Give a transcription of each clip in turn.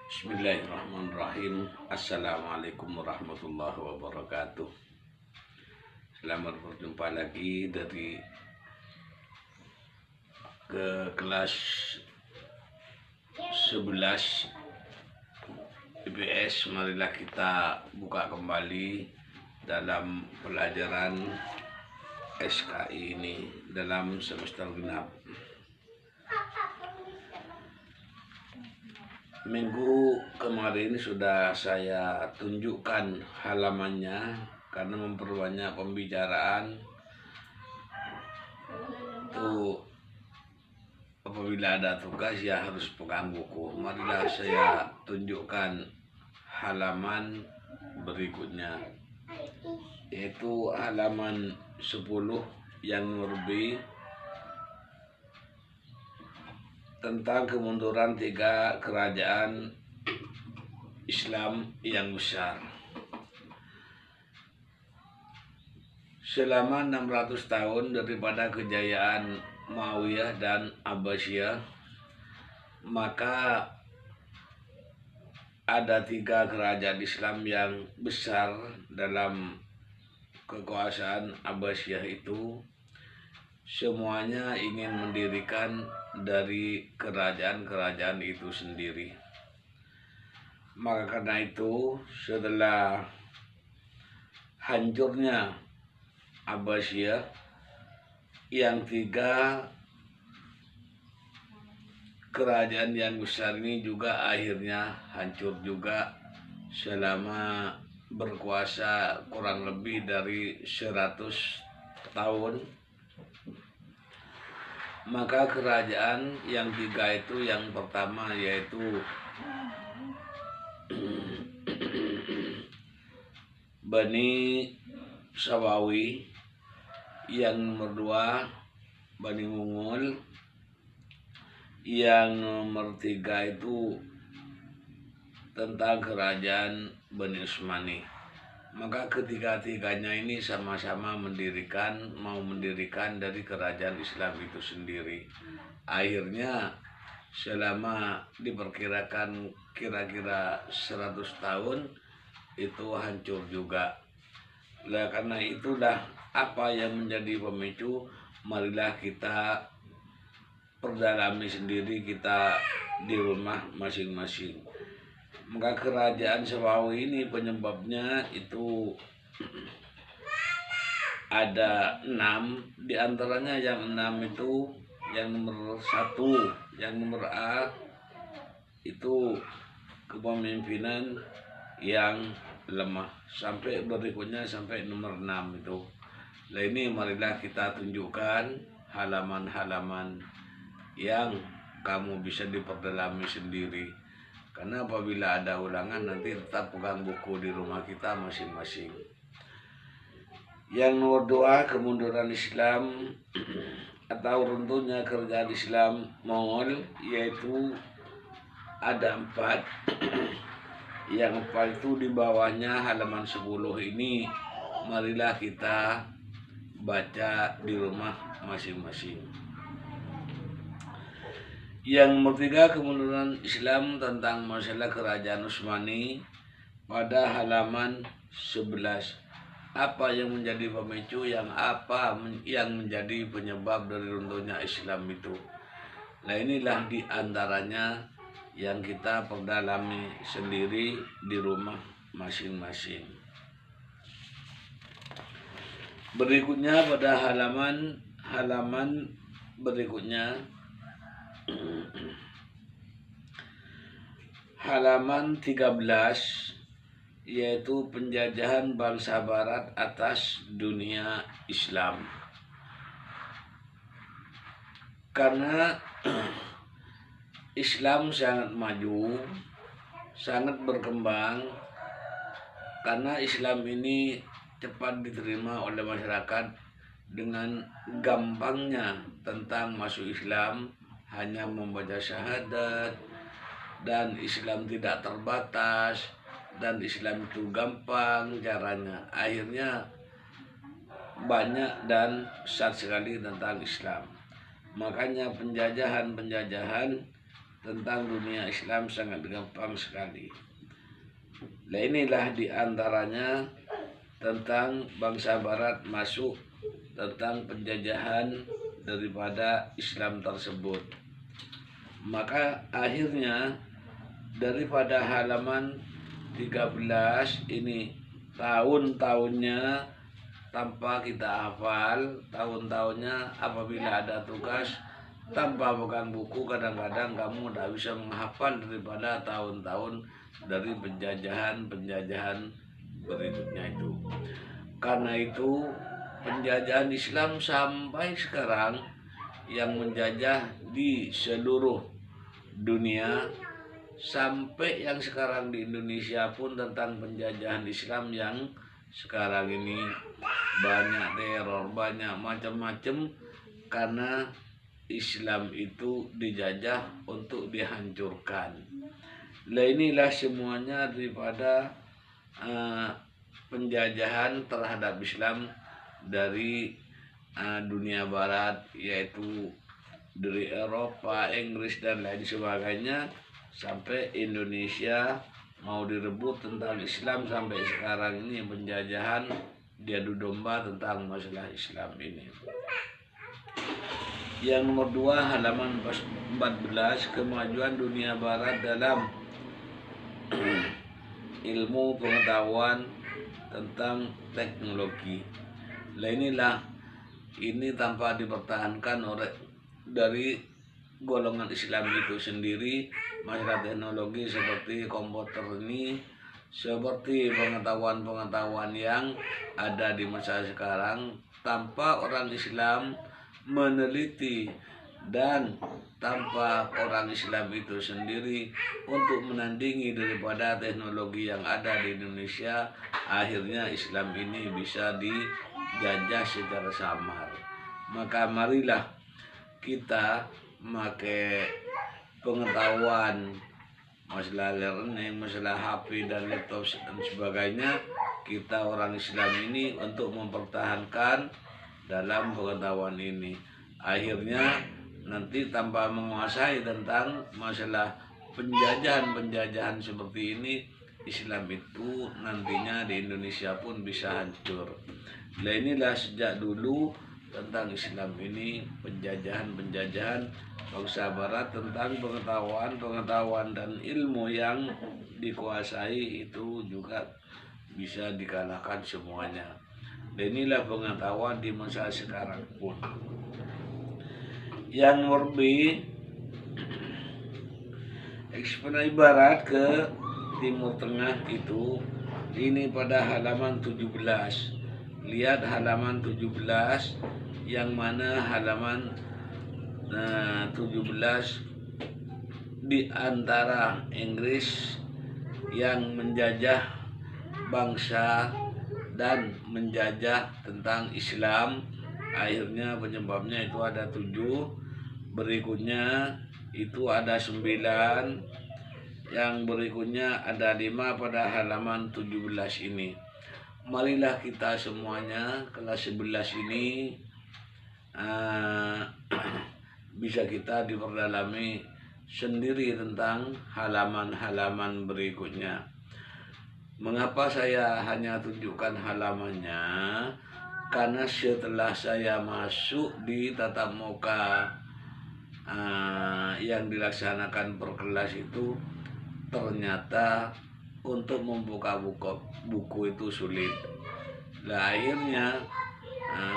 Bismillahirrahmanirrahim. Assalamualaikum warahmatullahi wabarakatuh. Selamat berjumpa lagi dari kelas 11 IPS. Marilah kita buka kembali dalam pelajaran SKI ini dalam semester genap. Minggu kemarin sudah saya tunjukkan halamannya karena memperbanyak pembicaraan. Tuh, apabila ada tugas ya harus pegang buku. Marilah saya tunjukkan halaman berikutnya, yaitu halaman 10 yang lebih tentang kemunduran 3 kerajaan Islam yang besar. Selama 600 tahun daripada kejayaan Umayyah dan Abbasiyah, maka ada 3 kerajaan Islam yang besar dalam kekuasaan Abbasiyah itu. Semuanya ingin mendirikan dari kerajaan-kerajaan itu sendiri. Maka karena itu, setelah hancurnya Abbasiyah, yang 3 kerajaan yang besar ini juga akhirnya hancur juga selama berkuasa kurang lebih dari 100 tahun. Maka kerajaan yang 3 itu, yang pertama yaitu Bani Sawawi, yang nomor 2 Bani Mungul, yang nomor 3 itu tentang kerajaan Bani Utsmani. Maka ketiga-tiganya ini sama-sama mau mendirikan dari kerajaan Islam itu sendiri. Akhirnya selama diperkirakan kira-kira 100 tahun itu hancur juga. Nah, karena itulah apa yang menjadi pemicu, marilah kita perdalami sendiri kita di rumah masing-masing. Maka kerajaan Sawawi ini penyebabnya itu ada 6, diantaranya yang 6 itu yang nomor 1, yang nomor A itu kepemimpinan yang lemah, sampai berikutnya sampai nomor 6 itu. Nah, ini marilah kita tunjukkan halaman-halaman yang kamu bisa diperdalami sendiri. Karena apabila ada ulangan nanti tetap pegang buku di rumah kita masing-masing. Yang nomor 2, kemunduran Islam atau runtuhnya kerajaan Islam Mongol, yaitu ada 4. Yang 4 itu di bawahnya halaman 10 ini, marilah kita baca di rumah masing-masing. Yang nomor 3, kemunduran Islam tentang masalah kerajaan Utsmani pada halaman 11. Apa yang menjadi pemicu, yang menjadi penyebab dari runtuhnya Islam itu. Nah, inilah diantaranya yang kita perdalami sendiri di rumah masing-masing. Berikutnya pada halaman berikutnya, halaman 13, yaitu penjajahan bangsa barat atas dunia Islam. Karena Islam sangat maju, sangat berkembang, karena Islam ini cepat diterima oleh masyarakat dengan gampangnya tentang masuk Islam, hanya membaca syahadat, dan Islam tidak terbatas, dan Islam itu gampang caranya. Akhirnya banyak dan besar sekali tentang Islam. Makanya penjajahan tentang dunia Islam sangat gampang sekali. Nah inilah diantaranya tentang bangsa Barat masuk tentang penjajahan daripada Islam tersebut. Maka akhirnya daripada halaman 13 ini tahun-tahunnya tanpa kita hafal, tahun-tahunnya apabila ada tugas tanpa pegang buku, kadang-kadang kamu tidak bisa menghafal daripada tahun-tahun dari penjajahan berikutnya itu. Karena itu penjajahan Islam sampai sekarang yang menjajah di seluruh dunia, sampai yang sekarang di Indonesia pun tentang penjajahan Islam yang sekarang ini banyak teror, banyak macam-macam, karena Islam itu dijajah untuk dihancurkan. Nah inilah semuanya daripada penjajahan terhadap Islam dari dunia Barat, yaitu dari Eropa, Inggris dan lain sebagainya, sampai Indonesia mau direbut tentang Islam sampai sekarang ini penjajahan diadu domba tentang masalah Islam ini. Yang nomor 2 halaman 14, kemajuan dunia Barat dalam ilmu pengetahuan tentang teknologi. Nah inilah ini tanpa dipertahankan oleh dari golongan Islam itu sendiri, masalah teknologi seperti komputer ini, seperti pengetahuan-pengetahuan yang ada di masa sekarang, tanpa orang Islam meneliti dan tanpa orang Islam itu sendiri untuk menandingi daripada teknologi yang ada di Indonesia, akhirnya Islam ini bisa dijajah secara samar. Maka marilah kita memakai pengetahuan masalah learning, masalah HP dan laptop dan sebagainya, kita orang Islam ini untuk mempertahankan dalam pengetahuan ini. Akhirnya nanti tanpa menguasai tentang masalah penjajahan seperti ini, Islam itu nantinya di Indonesia pun bisa hancur. Nah inilah sejak dulu tentang Islam ini, penjajahan bangsa Barat tentang pengetahuan dan ilmu yang dikuasai itu juga bisa dikalahkan semuanya. Dan inilah pengetahuan di masa sekarang pun. Yang lebih ekspansi barat ke timur tengah itu, ini pada halaman 17. Lihat halaman 17, yang mana halaman 17 di antara Inggris yang menjajah bangsa dan menjajah tentang Islam, akhirnya penyebabnya itu ada 7, berikutnya itu ada 9, yang berikutnya ada 5 pada halaman 17 ini. Marilah kita semuanya kelas 11 ini bisa kita diperdalami sendiri tentang halaman-halaman berikutnya. Mengapa saya hanya tunjukkan halamannya? Karena setelah saya masuk di tatap muka yang dilaksanakan per kelas itu, ternyata untuk membuka buku itu sulit. Nah akhirnya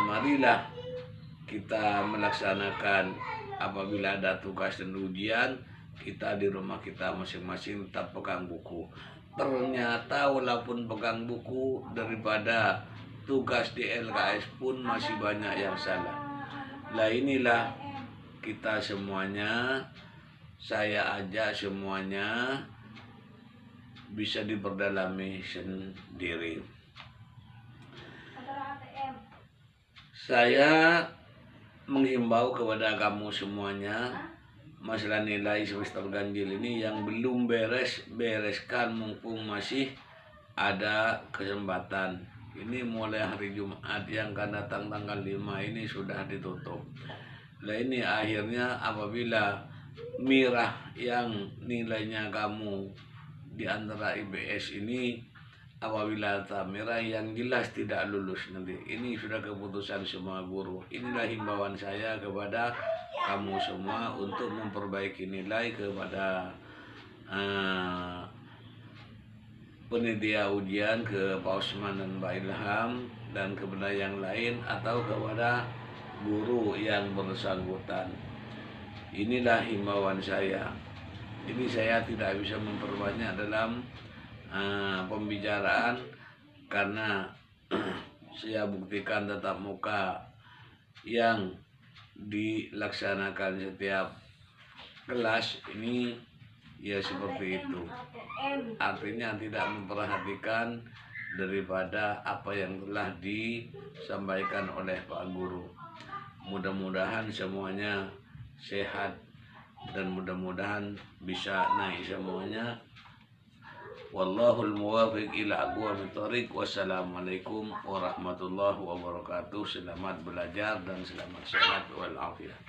marilah kita melaksanakan, apabila ada tugas dan ujian, kita di rumah kita masing-masing tetap pegang buku. Ternyata walaupun pegang buku, daripada tugas di LKS pun masih banyak yang salah. Nah inilah kita semuanya, saya ajak semuanya bisa diperdalami sendiri. Saya menghimbau kepada kamu semuanya, masalah nilai semester ganjil ini yang belum bereskan mumpung masih ada kesempatan. Ini mulai hari Jumat yang akan datang tanggal 5 ini sudah ditutup. Nah ini akhirnya apabila mirah yang nilainya kamu di antara IBS ini, apabila mirah yang jelas tidak lulus nanti. Ini sudah keputusan semua guru. Inilah himbauan saya kepada kamu semua untuk memperbaiki nilai kepada penyedia ujian, ke Pak Osman dan Pak Ilham dan kepada yang lain, atau kepada guru yang bersangkutan. Inilah himbauan saya. Ini saya tidak bisa memperbanyak dalam pembicaraan karena saya buktikan tatap muka yang dilaksanakan setiap kelas ini ya seperti itu. Artinya tidak memperhatikan daripada apa yang telah disampaikan oleh Pak Guru. Mudah-mudahan semuanya sehat dan mudah-mudahan bisa naik semuanya. Wallahul muwaffiq ila aqwamit thoriq. Wassalamualaikum warahmatullahi wabarakatuh. Selamat belajar dan selamat sehat wal afiat.